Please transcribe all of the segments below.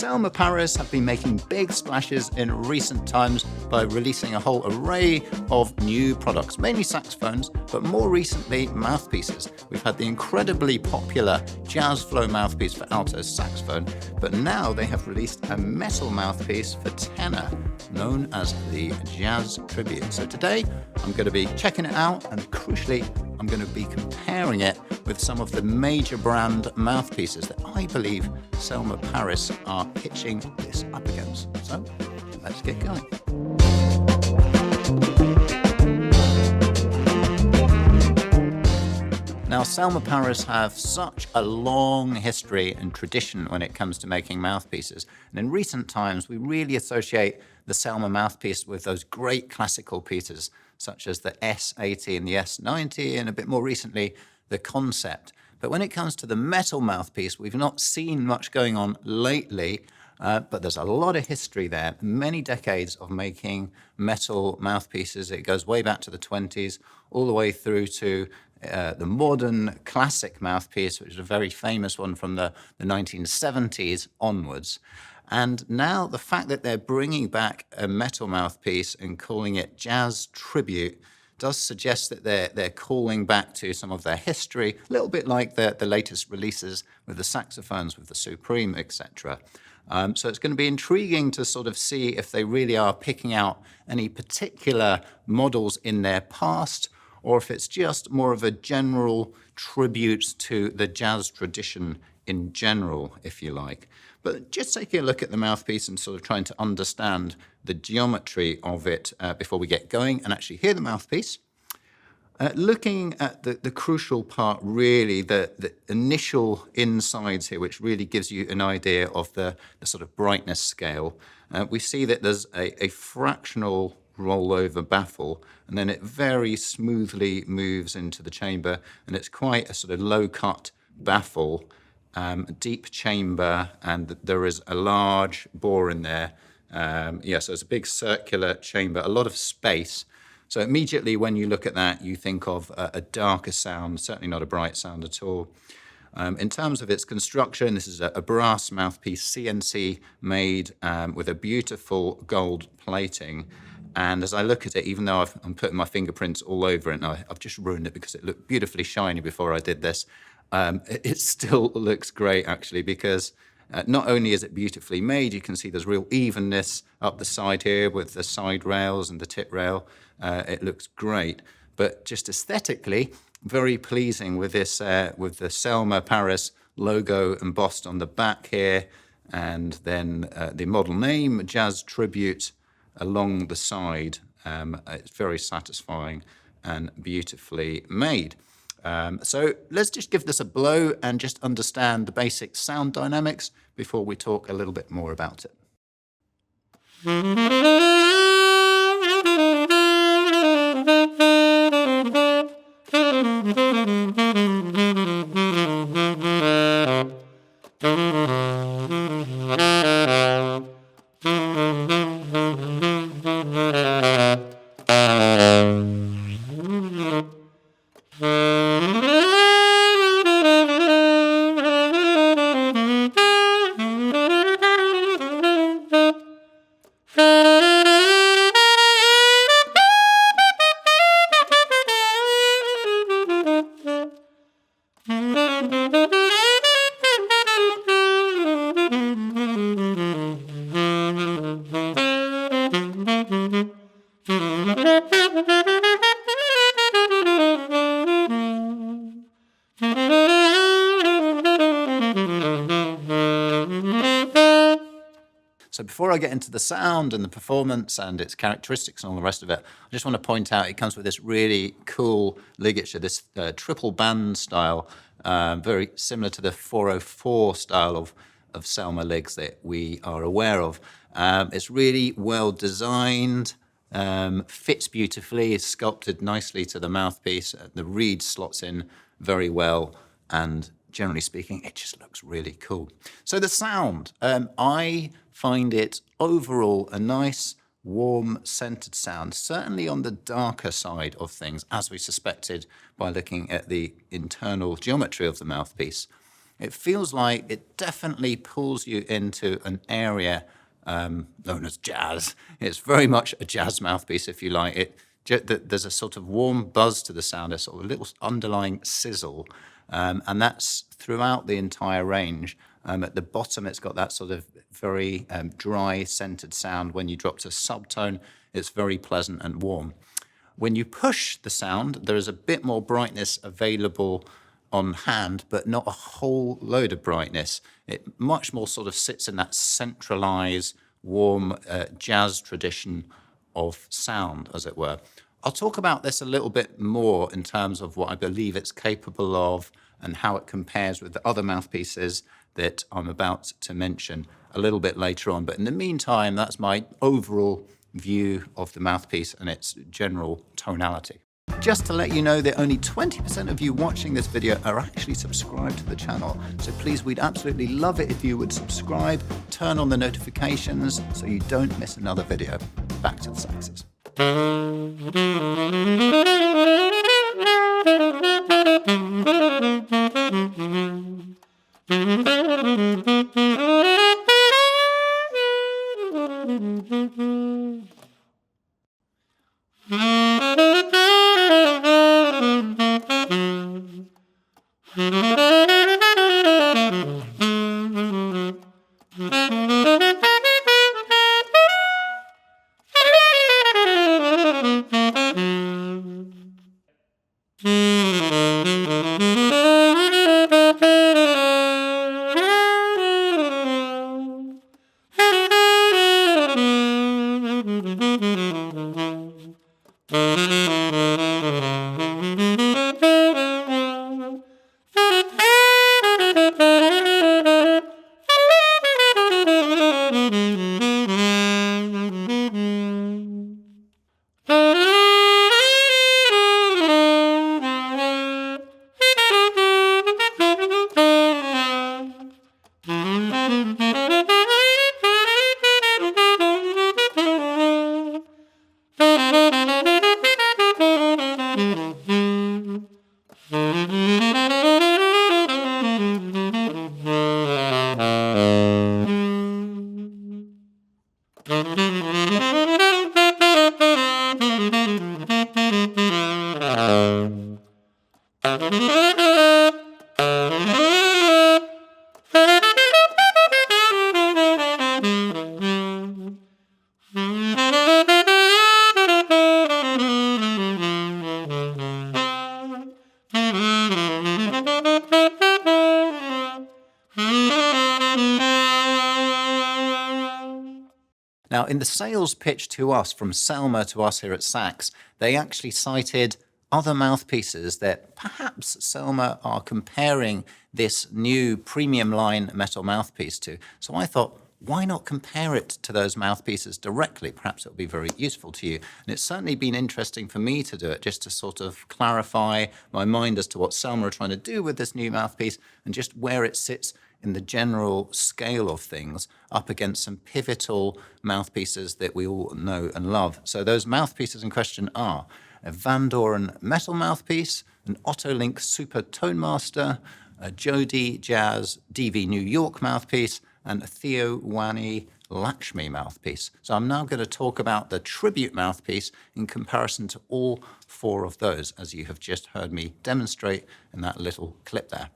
Selmer Paris have been making big splashes in recent times by releasing a whole array of new products, mainly saxophones, but more recently mouthpieces. We've had the incredibly popular Jazz Flow mouthpiece for alto saxophone, but now they have released a metal mouthpiece for tenor, known as the Jazz Tribute. So today I'm going to be checking it out, and crucially I'm going to be comparing it with some of the major brand mouthpieces that I believe Selmer Paris are pitching this up against. So let's get going. Now, Selmer Paris have such a long history and tradition when it comes to making mouthpieces. And in recent times, we really associate the Selmer mouthpiece with those great classical pieces, such as the S80 and the S90, and a bit more recently, the Concept. But when it comes to the metal mouthpiece, we've not seen much going on lately, but there's a lot of history there, many decades of making metal mouthpieces. It goes way back to the 20s, all the way through to the modern classic mouthpiece, which is a very famous one from the 1970s onwards. And now the fact that they're bringing back a metal mouthpiece and calling it Jazz Tribute does suggest that they're calling back to some of their history, a little bit like the latest releases with the saxophones, with the Supreme, etc. So it's going to be intriguing to sort of see if they really are picking out any particular models in their past, or if it's just more of a general tribute to the jazz tradition in general, if you like. But just taking a look at the mouthpiece and sort of trying to understand the geometry of it before we get going and actually hear the mouthpiece. Looking at the crucial part, really, the initial insides here, which really gives you an idea of the sort of brightness scale. We see that there's a fractional rollover baffle, and then it very smoothly moves into the chamber, and it's quite a sort of low-cut baffle, deep chamber, and there is a large bore in there. So it's a big circular chamber, a lot of space. So immediately when you look at that, you think of a darker sound, certainly not a bright sound at all. In terms of its construction, this is a brass mouthpiece, CNC made with a beautiful gold plating. And as I look at it, even though I'm putting my fingerprints all over it, and I've just ruined it because it looked beautifully shiny before I did this, it still looks great, actually, because not only is it beautifully made, you can see there's real evenness up the side here with the side rails and the tip rail. It looks great. But just aesthetically, very pleasing with this, with the Selmer Paris logo embossed on the back here, and then the model name, Jazz Tribute, along the side. It's very satisfying and beautifully made. So let's just give this a blow and just understand the basic sound dynamics before we talk a little bit more about it. So before I get into the sound and the performance and its characteristics and all the rest of it, I just want to point out it comes with this really cool ligature, this triple band style, very similar to the 404 style of Selmer ligs that we are aware of. It's really well designed, fits beautifully, is sculpted nicely to the mouthpiece. The reed slots in very well, and generally speaking, it just looks really cool. So the sound, I find it overall a nice, warm, centered sound, certainly on the darker side of things, as we suspected by looking at the internal geometry of the mouthpiece. it feels like it definitely pulls you into an area known as jazz. It's very much a jazz mouthpiece, if you like. There's a sort of warm buzz to the sound, a sort of little underlying sizzle, and that's throughout the entire range. At the bottom, it's got that sort of very dry, centered sound. When you drop to subtone, it's very pleasant and warm. When you push the sound, there is a bit more brightness available on hand, but not a whole load of brightness. It much more sort of sits in that centralized, warm jazz tradition of sound, as it were. I'll talk about this a little bit more in terms of what I believe it's capable of and how it compares with the other mouthpieces that I'm about to mention a little bit later on. But in the meantime, that's my overall view of the mouthpiece and its general tonality. Just to let you know that only 20% of you watching this video are actually subscribed to the channel. So please, we'd absolutely love it if you would subscribe, turn on the notifications so you don't miss another video. Back to the saxes. Now, in the sales pitch to us from Selmer to us here at Sax, they actually cited other mouthpieces that perhaps Selmer are comparing this new premium line metal mouthpiece to. So I thought, why not compare it to those mouthpieces directly? Perhaps it will be very useful to you. And it's certainly been interesting for me to do it, just to sort of clarify my mind as to what Selmer are trying to do with this new mouthpiece and just where it sits in the general scale of things up against some pivotal mouthpieces that we all know and love. So those mouthpieces in question are a Vandoren metal mouthpiece, an Otto Link Super Tone Master, a JodyJazz DV New York mouthpiece, and a Theo Wanne Lakshmi mouthpiece. So I'm now going to talk about the tribute mouthpiece in comparison to all four of those, as you have just heard me demonstrate in that little clip there.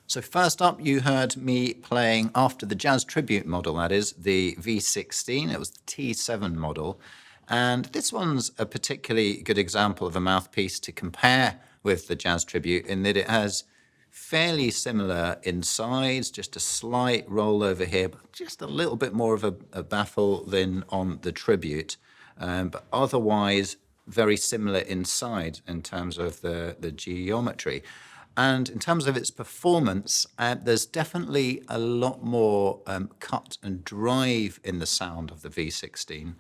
So first up, you heard me playing after the Jazz Tribute model, that is, the V16. It was the T7 model. And this one's a particularly good example of a mouthpiece to compare with the Jazz Tribute in that it has fairly similar insides, just a slight roll over here, but just a little bit more of a baffle than on the Tribute. But otherwise, very similar inside in terms of the geometry. And in terms of its performance, there's definitely a lot more cut and drive in the sound of the V16.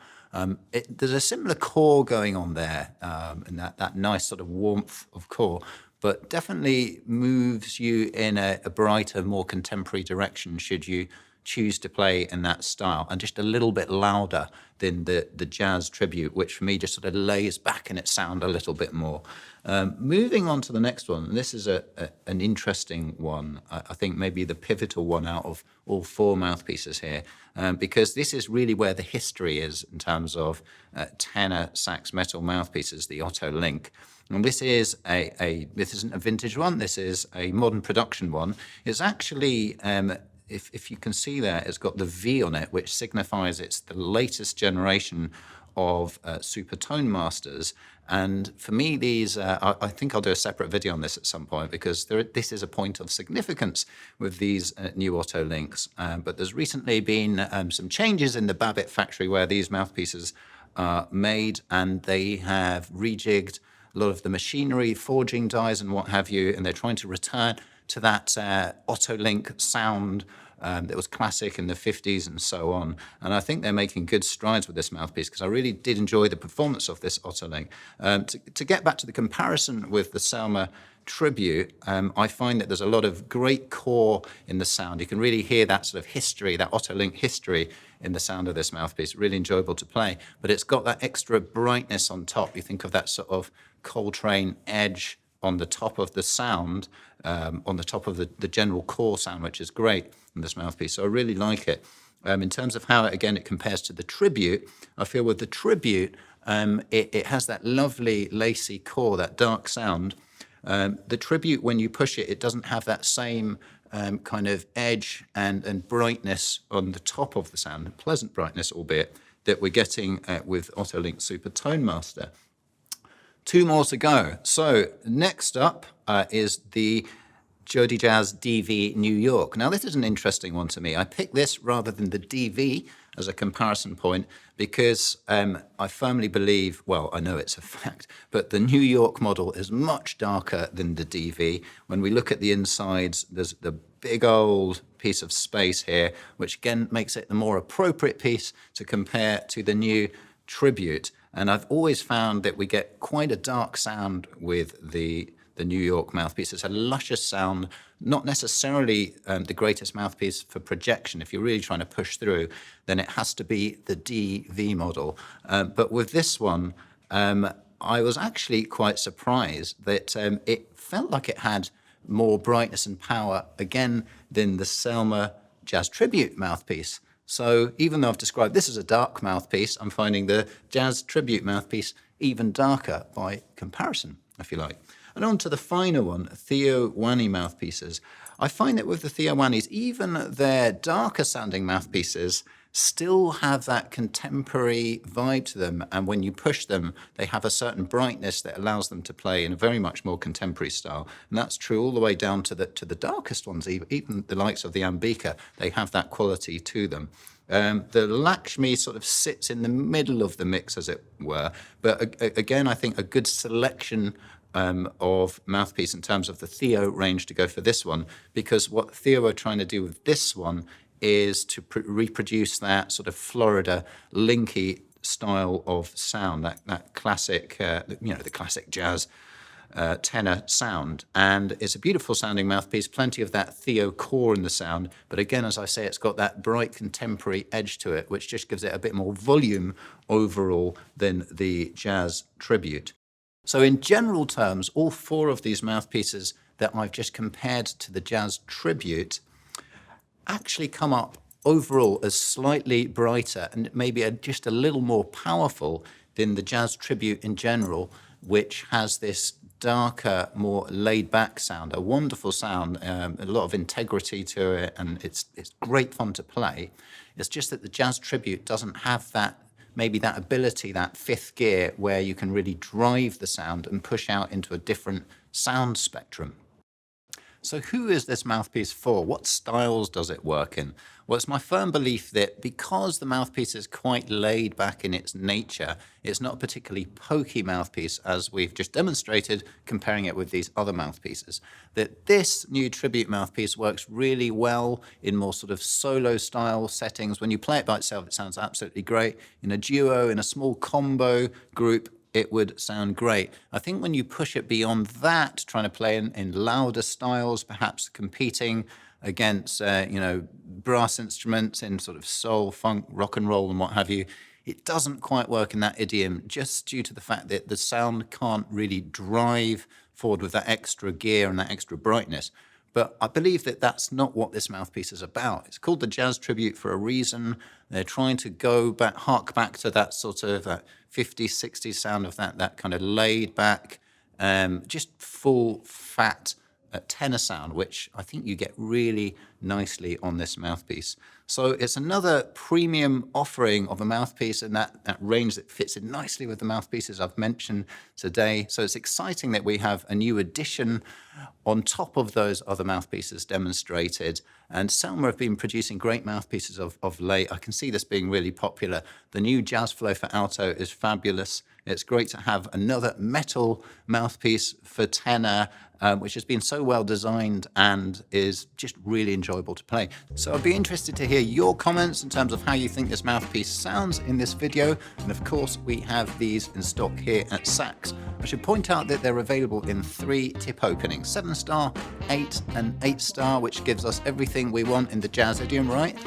There's a similar core going on there, and that nice sort of warmth of core, but definitely moves you in a brighter, more contemporary direction should you choose to play in that style, and just a little bit louder than the Jazz Tribute, which for me just sort of lays back in its sound a little bit more. Moving on to the next one, and this is an interesting one. I think maybe the pivotal one out of all four mouthpieces here, because this is really where the history is in terms of tenor sax metal mouthpieces, the Otto Link. And this is this isn't a vintage one. This is a modern production one. It's actually, if you can see there, it's got the V on it, which signifies it's the latest generation of Supertone Masters. And for me, these, I think I'll do a separate video on this at some point, because this is a point of significance with these new Otto Links. But there's recently been some changes in the Babbitt factory where these mouthpieces are made, and they have rejigged a lot of the machinery, forging dies and what have you, and they're trying to return to that Otto Link sound that was classic in the 50s and so on. And I think they're making good strides with this mouthpiece, because I really did enjoy the performance of this Otto Link. To get back to the comparison with the Selmer Tribute, I find that there's a lot of great core in the sound. You can really hear that sort of history, that Otto Link history in the sound of this mouthpiece. Really enjoyable to play, but it's got that extra brightness on top. You think of that sort of Coltrane edge on the top of the sound, on the top of the general core sound, which is great in this mouthpiece. So I really like it. In terms of how, it compares to the Tribute, I feel with the Tribute, it has that lovely lacy core, that dark sound. The Tribute, when you push it, it doesn't have that same kind of edge and brightness on the top of the sound, pleasant brightness, albeit, that we're getting with Otto Link Supertone Master. Two more to go. So next up is the JodyJazz DV New York. Now, this is an interesting one to me. I picked this rather than the DV as a comparison point because I firmly believe, well, I know it's a fact, but the New York model is much darker than the DV. When we look at the insides, there's the big old piece of space here, which again makes it the more appropriate piece to compare to the new Tribute. And I've always found that we get quite a dark sound with the New York mouthpiece. It's a luscious sound, not necessarily the greatest mouthpiece for projection. If you're really trying to push through, then it has to be the DV model. But with this one, I was actually quite surprised that it felt like it had more brightness and power, again, than the Selmer Jazz Tribute mouthpiece. So even though I've described this as a dark mouthpiece, I'm finding the Jazz Tribute mouthpiece even darker by comparison, if you like. And on to the finer one, Theo Wanne mouthpieces. I find that with the Theo Wannes, even their darker sounding mouthpieces still have that contemporary vibe to them. And when you push them, they have a certain brightness that allows them to play in a very much more contemporary style. And that's true all the way down to the darkest ones, even the likes of the Ambika, they have that quality to them. The Lakshmi sort of sits in the middle of the mix, as it were. But again, I think a good selection of mouthpiece in terms of the Theo range to go for this one, because what Theo are trying to do with this one is to reproduce that sort of Florida linky style of sound, that classic, the classic jazz tenor sound. And it's a beautiful sounding mouthpiece, plenty of that Theo core in the sound. But again, as I say, it's got that bright contemporary edge to it, which just gives it a bit more volume overall than the Jazz Tribute. So in general terms, all four of these mouthpieces that I've just compared to the Jazz Tribute actually come up overall as slightly brighter and maybe just a little more powerful than the Jazz Tribute in general, which has this darker, more laid-back sound, a wonderful sound, a lot of integrity to it, and it's great fun to play. It's just that the Jazz Tribute doesn't have that, maybe that ability, that fifth gear, where you can really drive the sound and push out into a different sound spectrum. So who is this mouthpiece for? What styles does it work in? Well, it's my firm belief that because the mouthpiece is quite laid back in its nature, it's not a particularly pokey mouthpiece, as we've just demonstrated comparing it with these other mouthpieces, that this new Tribute mouthpiece works really well in more sort of solo style settings. When you play it by itself, it sounds absolutely great. In a duo, in a small combo group, it would sound great. I think when you push it beyond that, trying to play in louder styles, perhaps competing against, brass instruments in sort of soul, funk, rock and roll and what have you, it doesn't quite work in that idiom just due to the fact that the sound can't really drive forward with that extra gear and that extra brightness. But I believe that that's not what this mouthpiece is about. It's called the Jazz Tribute for a reason. They're trying to go back, hark back to that sort of 50s, 60s sound of that kind of laid back, just full, fat tenor sound, which I think you get really nicely on this mouthpiece. So it's another premium offering of a mouthpiece in that range that fits in nicely with the mouthpieces I've mentioned today. So it's exciting that we have a new addition on top of those other mouthpieces demonstrated. And Selmer have been producing great mouthpieces of late. I can see this being really popular. The new Jazz Flow for alto is fabulous. It's great to have another metal mouthpiece for tenor, which has been so well designed and is just really enjoyable to play. So I'd be interested to hear your comments in terms of how you think this mouthpiece sounds in this video. And of course, we have these in stock here at Sax. I should point out that they're available in 3 tip openings, 7-star, 8 and 8-star, which gives us everything we want in the jazz idiom, right?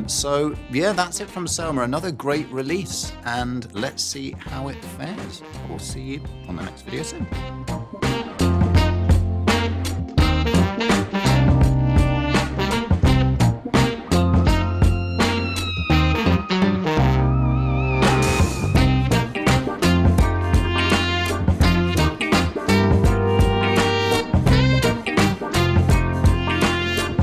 So yeah, that's it from Selmer. Another great release, and let's see how it fares. We'll see you on the next video soon.